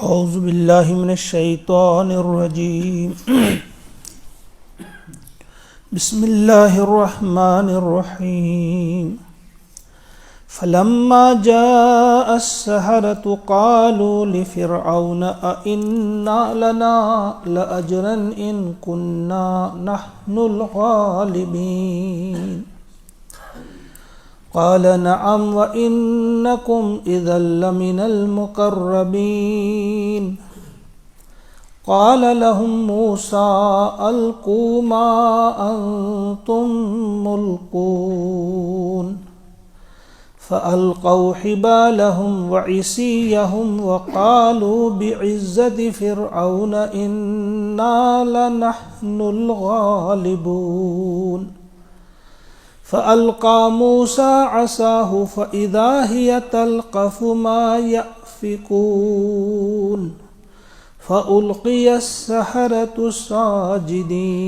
اعوذ باللہ من الشیطان الرجیم بسم اللہ الرحمن الرحیم فلما جاء السحرة قالوا لفرعون أئن لنا لأجرا إن كنا نحن الغالبين قال نعم وإنكم إذا لمن المقربين قال لهم موسى ألقوا ما أنتم ملقون فألقوا حبالهم وعصيهم وقالوا بعزة فرعون إنا لنحن الغالبون فألقى موسى عصاه فإذا هي تلقف ما يأفكون فألقي السحرة ساجدين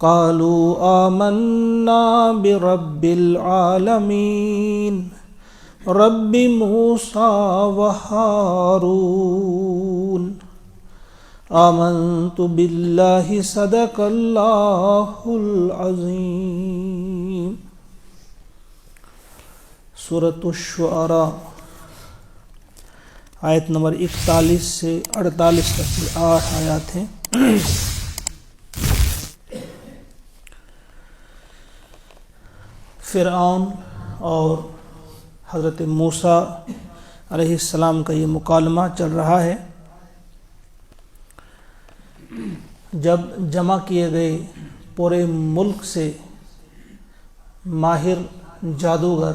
قالوا آمنا برب العالمين رب موسى وهارون آمنت باللہ صدق اللہ العظیم۔ سورۃ الشعراء آیت نمبر 41 سے 48 تک کی 8 آیات ہیں۔ فرعون اور حضرت موسیٰ علیہ السلام کا یہ مکالمہ چل رہا ہے۔ جب جمع کیے گئے پورے ملک سے ماہر جادوگر،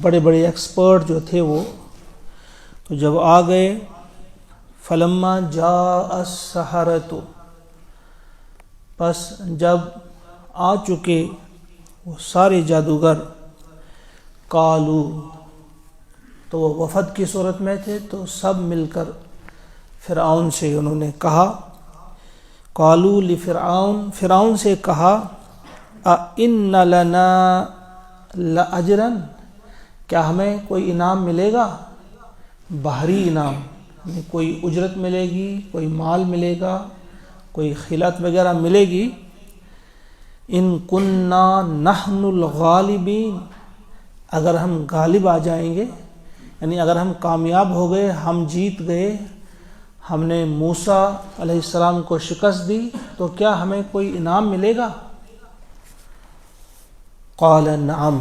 بڑے بڑے ایکسپرٹ جو تھے وہ تو جب آ گئے، فلما جاء السحرۃ، پس جب آ چکے وہ سارے جادوگر، قالو، تو وہ وفد کی صورت میں تھے تو سب مل کر فرعون سے انہوں نے کہا، قالو لفرعون، فرعون سے کہا، اِنَّ لَنَا لَأَجْرًا، کیا ہمیں کوئی انعام ملے گا؟ باہری انعام، کوئی اجرت ملے گی، کوئی مال ملے گا، کوئی خلعت وغیرہ ملے گی؟ ان کننا نحن الغالبین، اگر ہم غالب آ جائیں گے، یعنی اگر ہم کامیاب ہو گئے، ہم جیت گئے، ہم نے موسیٰ علیہ السلام کو شکست دی، تو کیا ہمیں کوئی انعام ملے گا؟ قال نعم،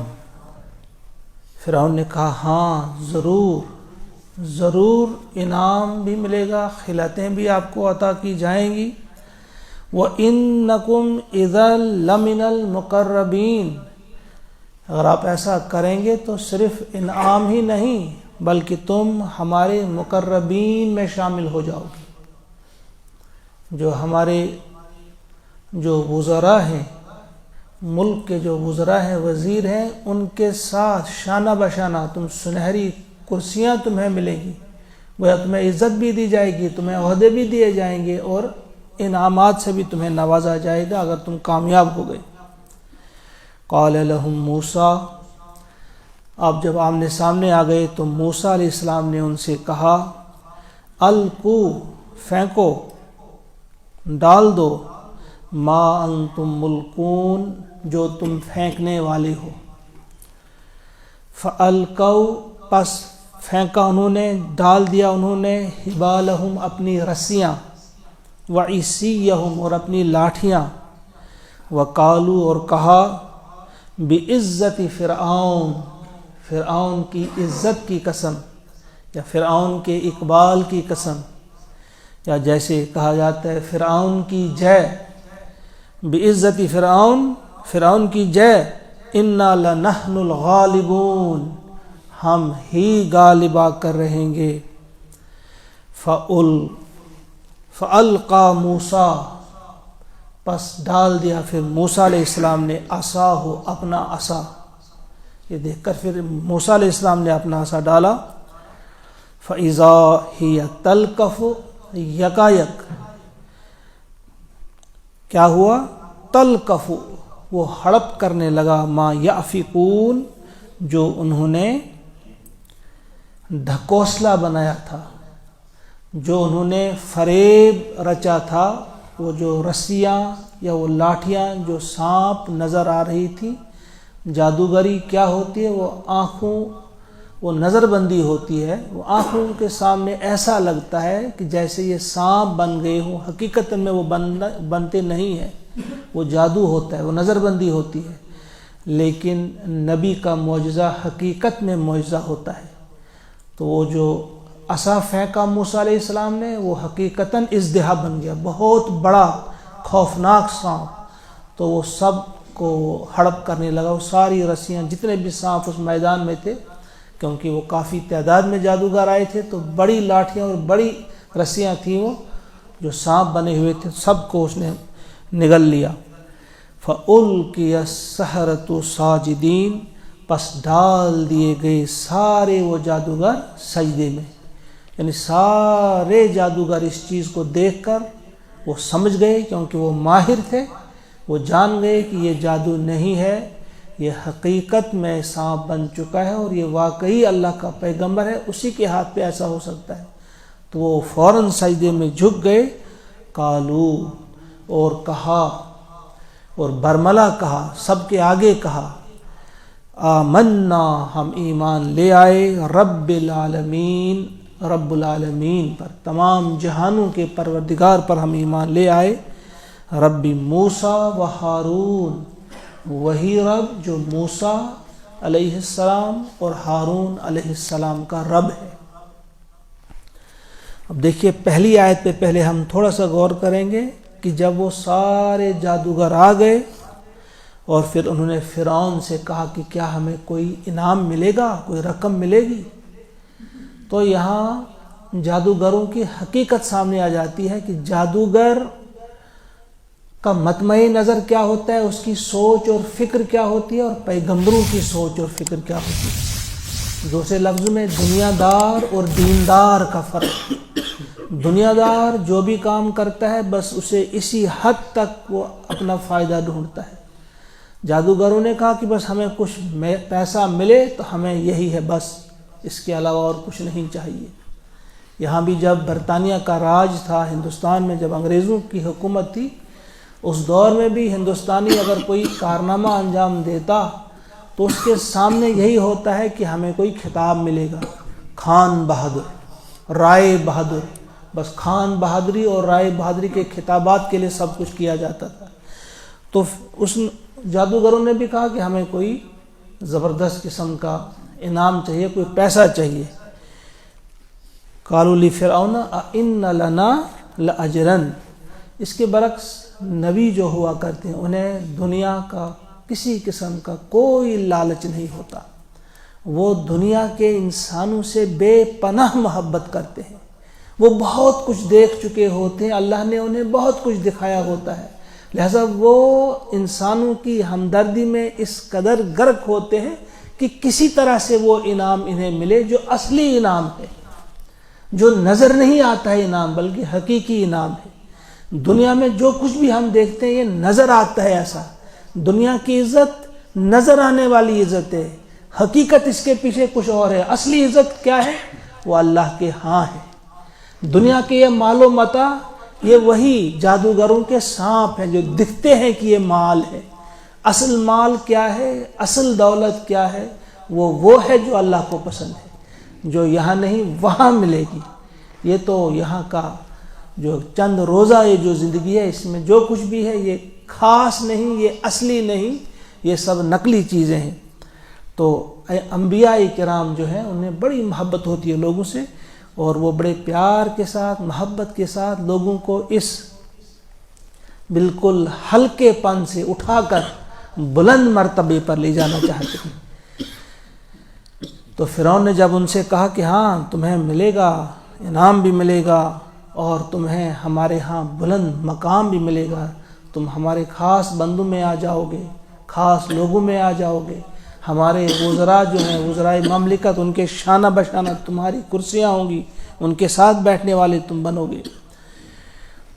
فرعون نے کہا ہاں ضرور انعام بھی ملے گا، خلعتیں بھی آپ کو عطا کی جائیں گی۔ وَإِنَّكُمْ إِذًا لَمِنَ الْمُقَرَّبِينَ، اگر آپ ایسا کریں گے تو صرف انعام ہی نہیں بلکہ تم ہمارے مقربین میں شامل ہو جاؤ گے۔ جو ہمارے جو وزراء ہیں، ملک کے جو وزراء ہیں، وزیر ہیں، ان کے ساتھ شانہ بشانہ تم سنہری کرسیاں تمہیں ملے گی، گویا تمہیں عزت بھی دی جائے گی، تمہیں عہدے بھی دیے جائیں گے اور انعامات سے بھی تمہیں نوازا جائے گا اگر تم کامیاب ہو گئے۔ قال لهم موسیٰ، آپ جب آمنے سامنے آ گئے تو موسیٰ علیہ السلام نے ان سے کہا، القو، پھینکو، ڈال دو، ما انتم ملقون، جو تم پھینکنے والے ہو۔ فَأَلْقَوْا، پس پھینکا انہوں نے، ڈال دیا انہوں نے، حبالہم، اپنی رسیاں، وعصیہم، اور اپنی لاٹھیاں، وقالوا، اور کہا، بعزت فرعون، فرعون کی عزت کی قسم، یا فرعون کے اقبال کی قسم، یا جیسے کہا جاتا ہے فرعون کی جے، بعزت فرعون، فرعون کی جے، انا لنحن الغالبون، ہم ہی غالب آ کر رہیں گے۔ فَأَلْقَى موسیٰ، پس ڈال دیا پھر موسیٰ علیہ السلام نے، عصاہ، اپنا عصا، یہ دیکھ کر پھر موسیٰ علیہ السلام نے اپنا عصا ڈالا، فَإِذَا هِيَ تَلْقَفُ، یکایک کیا ہوا؟ تلقف، وہ ہڑپ کرنے لگا، ما یافکون، جو انہوں نے ڈھکوسلا بنایا تھا، جو انہوں نے فریب رچا تھا، وہ جو رسیاں یا وہ لاٹھیاں جو سانپ نظر آ رہی تھی، جادوگری کیا ہوتی ہے، وہ نظر بندی ہوتی ہے، وہ آنکھوں کے سامنے ایسا لگتا ہے کہ جیسے یہ سانپ بن گئے ہوں، حقیقت میں وہ بنتے نہیں ہیں، وہ جادو ہوتا ہے، وہ نظر بندی ہوتی ہے۔ لیکن نبی کا معجزہ حقیقت میں معجزہ ہوتا ہے۔ تو وہ جو عصا پھینکا موسیٰ علیہ السلام نے، وہ حقیقتاً اژدہا بن گیا، بہت بڑا خوفناک سانپ۔ تو وہ سب کو ہڑپ کرنے لگا، وہ ساری رسیاں، جتنے بھی سانپ اس میدان میں تھے، کیونکہ وہ کافی تعداد میں جادوگر آئے تھے، تو بڑی لاٹھیاں اور بڑی رسیاں تھیں، وہ جو سانپ بنے ہوئے تھے، سب کو اس نے نگل لیا۔ فَأُلْقِيَ السَّحَرَةُ سَاجِدِينَ، پس ڈال دیے گئے سارے وہ جادوگر سجدے میں، یعنی سارے جادوگر اس چیز کو دیکھ کر وہ سمجھ گئے، کیونکہ وہ ماہر تھے، وہ جان گئے کہ یہ جادو نہیں ہے، یہ حقیقت میں سانپ بن چکا ہے، اور یہ واقعی اللہ کا پیغمبر ہے، اسی کے ہاتھ پہ ایسا ہو سکتا ہے۔ تو وہ فوراً سجدے میں جھک گئے۔ قالو، اور کہا، اور برملا کہا، سب کے آگے کہا، آمنا، ہم ایمان لے آئے، رب العالمین، رب العالمین پر، تمام جہانوں کے پروردگار پر ہم ایمان لے آئے، رب موسیٰ و ہارون، وہی رب جو موسیٰ علیہ السلام اور ہارون علیہ السلام کا رب ہے۔ اب دیکھیے پہلی آیت پہ پہلے ہم تھوڑا سا غور کریں گے کہ جب وہ سارے جادوگر آ گئے اور پھر انہوں نے فرعون سے کہا کہ کیا ہمیں کوئی انعام ملے گا، کوئی رقم ملے گی، تو یہاں جادوگروں کی حقیقت سامنے آ جاتی ہے کہ جادوگر کا مطمع نظر کیا ہوتا ہے، اس کی سوچ اور فکر کیا ہوتی ہے، اور پیغمبروں کی سوچ اور فکر کیا ہوتی ہے۔ دوسرے لفظ میں دنیا دار اور دیندار کا فرق۔ دنیا دار جو بھی کام کرتا ہے بس اسے اسی حد تک وہ اپنا فائدہ ڈھونڈتا ہے۔ جادوگروں نے کہا کہ بس ہمیں کچھ پیسہ ملے تو ہمیں یہی ہے، بس اس کے علاوہ اور کچھ نہیں چاہیے۔ یہاں بھی جب برطانیہ کا راج تھا ہندوستان میں، جب انگریزوں کی حکومت تھی، اس دور میں بھی ہندوستانی اگر کوئی کارنامہ انجام دیتا تو اس کے سامنے یہی ہوتا ہے کہ ہمیں کوئی خطاب ملے گا، خان بہادر، رائے بہادر، بس خان بہادری اور رائے بہادری کے خطابات کے لیے سب کچھ کیا جاتا تھا۔ تو اس جادوگروں نے بھی کہا کہ ہمیں کوئی زبردست قسم کا انعام چاہیے، کوئی پیسہ چاہیے۔ قالوا لفرعون اِنَّ لَنَا لَأَجْرًا، اس کے برعکس نبی جو ہوا کرتے ہیں انہیں دنیا کا کسی قسم کا کوئی لالچ نہیں ہوتا، وہ دنیا کے انسانوں سے بے پناہ محبت کرتے ہیں، وہ بہت کچھ دیکھ چکے ہوتے ہیں، اللہ نے انہیں بہت کچھ دکھایا ہوتا ہے، لہذا وہ انسانوں کی ہمدردی میں اس قدر غرق ہوتے ہیں کہ کسی طرح سے وہ انعام انہیں ملے جو اصلی انعام ہے، جو نظر نہیں آتا ہے انعام، بلکہ حقیقی انعام ہے۔ دنیا میں جو کچھ بھی ہم دیکھتے ہیں یہ نظر آتا ہے، ایسا دنیا کی عزت نظر آنے والی عزت ہے، حقیقت اس کے پیچھے کچھ اور ہے، اصلی عزت کیا ہے، وہ اللہ کے ہاں ہے۔ دنیا کے یہ مال و متاع، یہ وہی جادوگروں کے سانپ ہیں جو دکھتے ہیں کہ یہ مال ہے، اصل مال کیا ہے، اصل دولت کیا ہے، وہ ہے جو اللہ کو پسند ہے، جو یہاں نہیں وہاں ملے گی۔ یہ تو یہاں کا جو چند روزہ یہ جو زندگی ہے، اس میں جو کچھ بھی ہے یہ خاص نہیں، یہ اصلی نہیں، یہ سب نقلی چیزیں ہیں۔ تو انبیاء کرام جو ہیں انہیں بڑی محبت ہوتی ہے لوگوں سے، اور وہ بڑے پیار کے ساتھ، محبت کے ساتھ لوگوں کو اس بالکل ہلکے پن سے اٹھا کر بلند مرتبے پر لے جانا چاہتے ہیں۔ تو فرعون نے جب ان سے کہا کہ ہاں تمہیں ملے گا، انعام بھی ملے گا، اور تمہیں ہمارے ہاں بلند مقام بھی ملے گا، تم ہمارے خاص بندوں میں آ جاؤ گے، خاص لوگوں میں آ جاؤ گے، ہمارے وزراء جو ہیں وزرائے مملکت، ان کے شانہ بشانہ تمہاری کرسیاں ہوں گی، ان کے ساتھ بیٹھنے والے تم بنو گے۔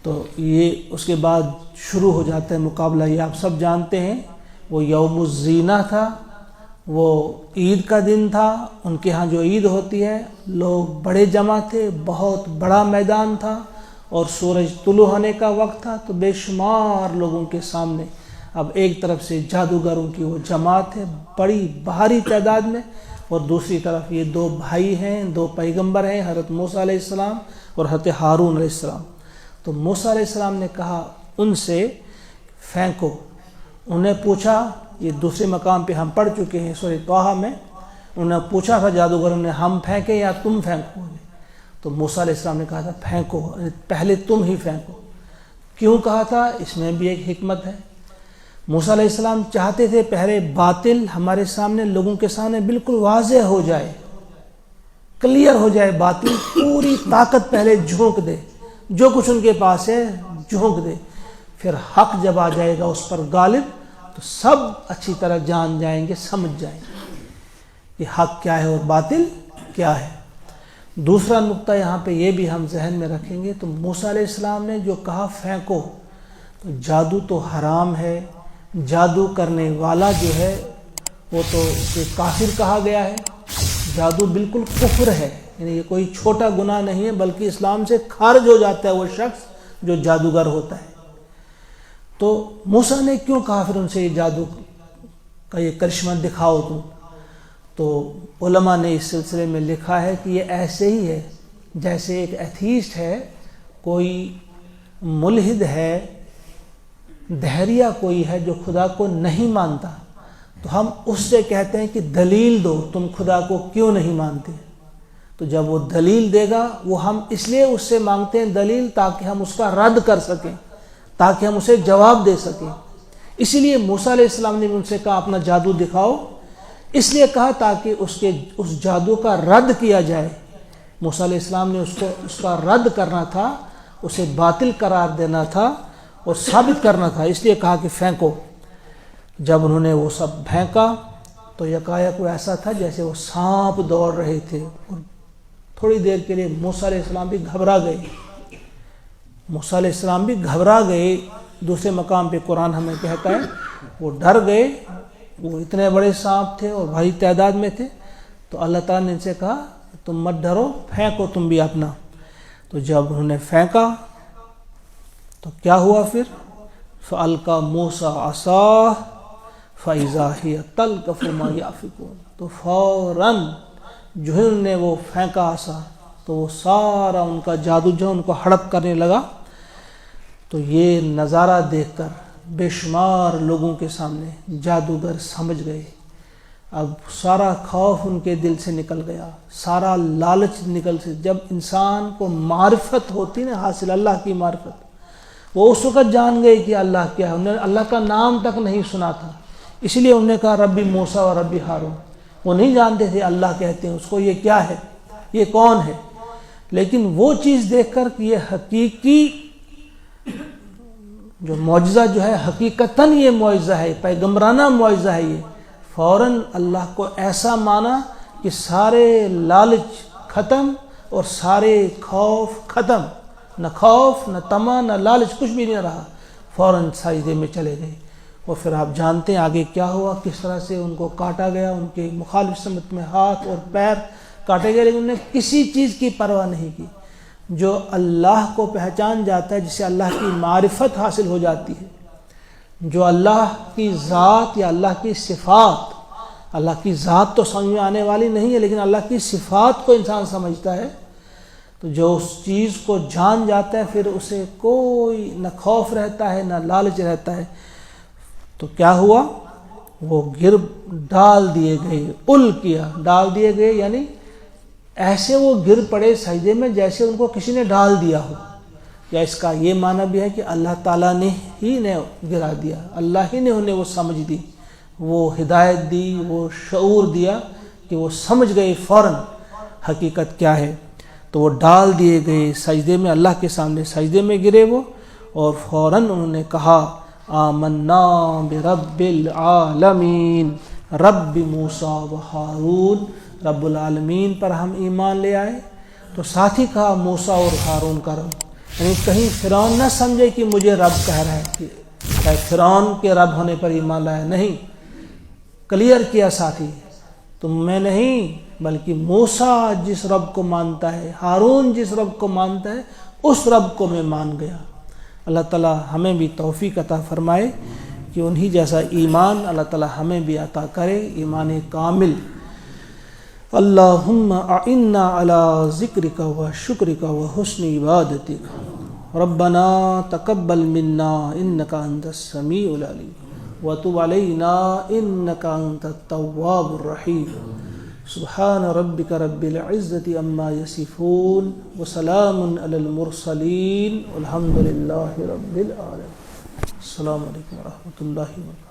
تو یہ اس کے بعد شروع ہو جاتا ہے مقابلہ، یہ آپ سب جانتے ہیں، وہ یوم الزینہ تھا، وہ عید کا دن تھا، ان کے ہاں جو عید ہوتی ہے لوگ بڑے جمع تھے، بہت بڑا میدان تھا اور سورج طلوع ہونے کا وقت تھا، تو بے شمار لوگوں کے سامنے اب ایک طرف سے جادوگروں کی وہ جماعت ہے بڑی بھاری تعداد میں، اور دوسری طرف یہ دو بھائی ہیں، دو پیغمبر ہیں، حضرت موسیٰ علیہ السلام اور حضرت ہارون علیہ السلام۔ تو موسیٰ علیہ السلام نے کہا ان سے پھینکو، انہوں نے پوچھا، یہ دوسرے مقام پہ ہم پڑھ چکے ہیں سورہ طٰہٰ میں، انہوں نے پوچھا تھا جادوگروں نے ہم پھینکیں یا تم پھینکو گے؟ تو موسیٰ علیہ السلام نے کہا تھا پھینکو، پہلے تم ہی پھینکو۔ کیوں کہا تھا؟ اس میں بھی ایک حکمت ہے۔ موسیٰ علیہ السلام چاہتے تھے پہلے باطل ہمارے سامنے، لوگوں کے سامنے بالکل واضح ہو جائے، کلیئر ہو جائے باطل، پوری طاقت پہلے جھونک دے، جو کچھ ان کے پاس ہے جھونک دے، پھر حق جب آ جائے گا اس پر غالب تو سب اچھی طرح جان جائیں گے، سمجھ جائیں گے کہ حق کیا ہے اور باطل کیا ہے۔ دوسرا نقطہ یہاں پہ یہ بھی ہم ذہن میں رکھیں گے، تو موسیٰ علیہ السلام نے جو کہا پھینکو، تو جادو تو حرام ہے، جادو کرنے والا جو ہے وہ تو اسے کافر کہا گیا ہے، جادو بالکل کفر ہے، یعنی یہ کوئی چھوٹا گناہ نہیں ہے بلکہ اسلام سے خارج ہو جاتا ہے وہ شخص جو جادوگر ہوتا ہے۔ تو موسیٰ نے کیوں کہا پھر ان سے یہ جادو کا یہ کرشمہ دکھاؤ تم؟ تو علماء نے اس سلسلے میں لکھا ہے کہ یہ ایسے ہی ہے جیسے ایک ایتھیسٹ ہے، کوئی ملحد ہے، دہریہ کوئی ہے جو خدا کو نہیں مانتا، تو ہم اس سے کہتے ہیں کہ دلیل دو، تم خدا کو کیوں نہیں مانتے؟ تو جب وہ دلیل دے گا، وہ ہم اس لیے اس سے مانگتے ہیں دلیل تاکہ ہم اس کا رد کر سکیں، تاکہ ہم اسے جواب دے سکیں۔ اسی لیے موسیٰ علیہ السلام نے بھی ان سے کہا اپنا جادو دکھاؤ، اس لیے کہا تاکہ اس جادو کا رد کیا جائے۔ موسیٰ علیہ السلام نے اس کا رد کرنا تھا، اسے باطل قرار دینا تھا اور ثابت کرنا تھا، اس لیے کہا کہ پھینکو۔ جب انہوں نے وہ سب پھینکا تو یکایک وہ ایسا تھا جیسے وہ سانپ دوڑ رہے تھے، اور تھوڑی دیر کے لیے موسیٰ علیہ السلام بھی گھبرا گئے، موسیٰ علیہ السلام بھی گھبرا گئے۔ دوسرے مقام پہ قرآن ہمیں کہتا ہے وہ ڈر گئے، وہ اتنے بڑے سانپ تھے اور بھاری تعداد میں تھے، تو اللہ تعالیٰ نے ان سے کہا تم مت ڈرو، پھینکو تم بھی اپنا۔ تو جب انہوں نے پھینکا تو کیا ہوا پھر؟ فَأَلْقَى مُوسَىٰ عَصَاهُ فَإِذَا هِيَ تَلْقَفُ مَا يَأْفِكُونَ، تو فوراً جو ہے انہوں نے وہ پھینکا عصا، تو وہ سارا ان کا جادو جو ان کو ہڑپ کرنے لگا۔ تو یہ نظارہ دیکھ کر بے شمار لوگوں کے سامنے جادوگر سمجھ گئے، اب سارا خوف ان کے دل سے نکل گیا، سارا لالچ نکل سے۔ جب انسان کو معرفت ہوتی نا حاصل، اللہ کی معرفت، وہ اس وقت جان گئے کہ اللہ کیا ہے، انہوں نے اللہ کا نام تک نہیں سنا تھا، اس لیے انہوں نے کہا ربی موسیٰ و ربی ہارون، وہ نہیں جانتے تھے اللہ کہتے ہیں اس کو، یہ کیا ہے، یہ کون ہے۔ لیکن وہ چیز دیکھ کر کہ یہ حقیقی جو معجزہ جو ہے حقیقتاً یہ معجزہ ہے، پیغمبرانہ معجزہ ہے، یہ فوراً اللہ کو ایسا مانا کہ سارے لالچ ختم اور سارے خوف ختم، نہ خوف نہ طمع نہ لالچ، کچھ بھی نہیں رہا، فوراً سجدے میں چلے گئے۔ اور پھر آپ جانتے ہیں آگے کیا ہوا، کس طرح سے ان کو کاٹا گیا، ان کے مخالف سمت میں ہاتھ اور پیر کاٹے گئے، لیکن انہوں نے کسی چیز کی پرواہ نہیں کی۔ جو اللہ کو پہچان جاتا ہے، جسے اللہ کی معرفت حاصل ہو جاتی ہے، جو اللہ کی ذات یا اللہ کی صفات، اللہ کی ذات تو سمجھ میں آنے والی نہیں ہے لیکن اللہ کی صفات کو انسان سمجھتا ہے، تو جو اس چیز کو جان جاتا ہے پھر اسے کوئی نہ خوف رہتا ہے نہ لالچ رہتا ہے۔ تو کیا ہوا، وہ ڈال دیے گئے، ڈال دیے گئے، یعنی ایسے وہ گر پڑے سجدے میں جیسے ان کو کسی نے ڈال دیا ہو، یا اس کا یہ معنی بھی ہے کہ اللہ تعالیٰ نے ہی نے گرا دیا، اللہ ہی نے انہیں وہ سمجھ دی، وہ ہدایت دی، وہ شعور دیا کہ وہ سمجھ گئے فوراً حقیقت کیا ہے۔ تو وہ ڈال دیے گئے سجدے میں، اللہ کے سامنے سجدے میں گرے وہ، اور فوراً انہوں نے کہا آمنا برب العالمین رب موسیٰ و ہارون، رب العالمین پر ہم ایمان لے آئے۔ تو ساتھ ہی کہا موسیٰ اور ہارون کا رب، یعنی کہیں فرعون نہ سمجھے کہ مجھے رب کہہ رہا ہے، کہ فرعون کے رب ہونے پر ایمان لایا، نہیں، کلیئر کیا ساتھی، تم میں نہیں بلکہ موسیٰ جس رب کو مانتا ہے، ہارون جس رب کو مانتا ہے، اس رب کو میں مان گیا۔ اللہ تعالی ہمیں بھی توفیق عطا فرمائے کہ انہی جیسا ایمان اللہ تعالی ہمیں بھی عطا کرے، ایمان کامل۔ اللہم اعنا علی ذکرک و شکرک و حسن عبادتک، ربنا تقبل منا انک انت السمیع العلیم وتب علینا انک انت التواب الرحیم۔ سبحان ربک رب العزۃ عما یصفون وسلام علی المرسلین والحمد للہ رب العالمین۔ السلام علیکم ورحمۃ اللہ وبرکاتہ۔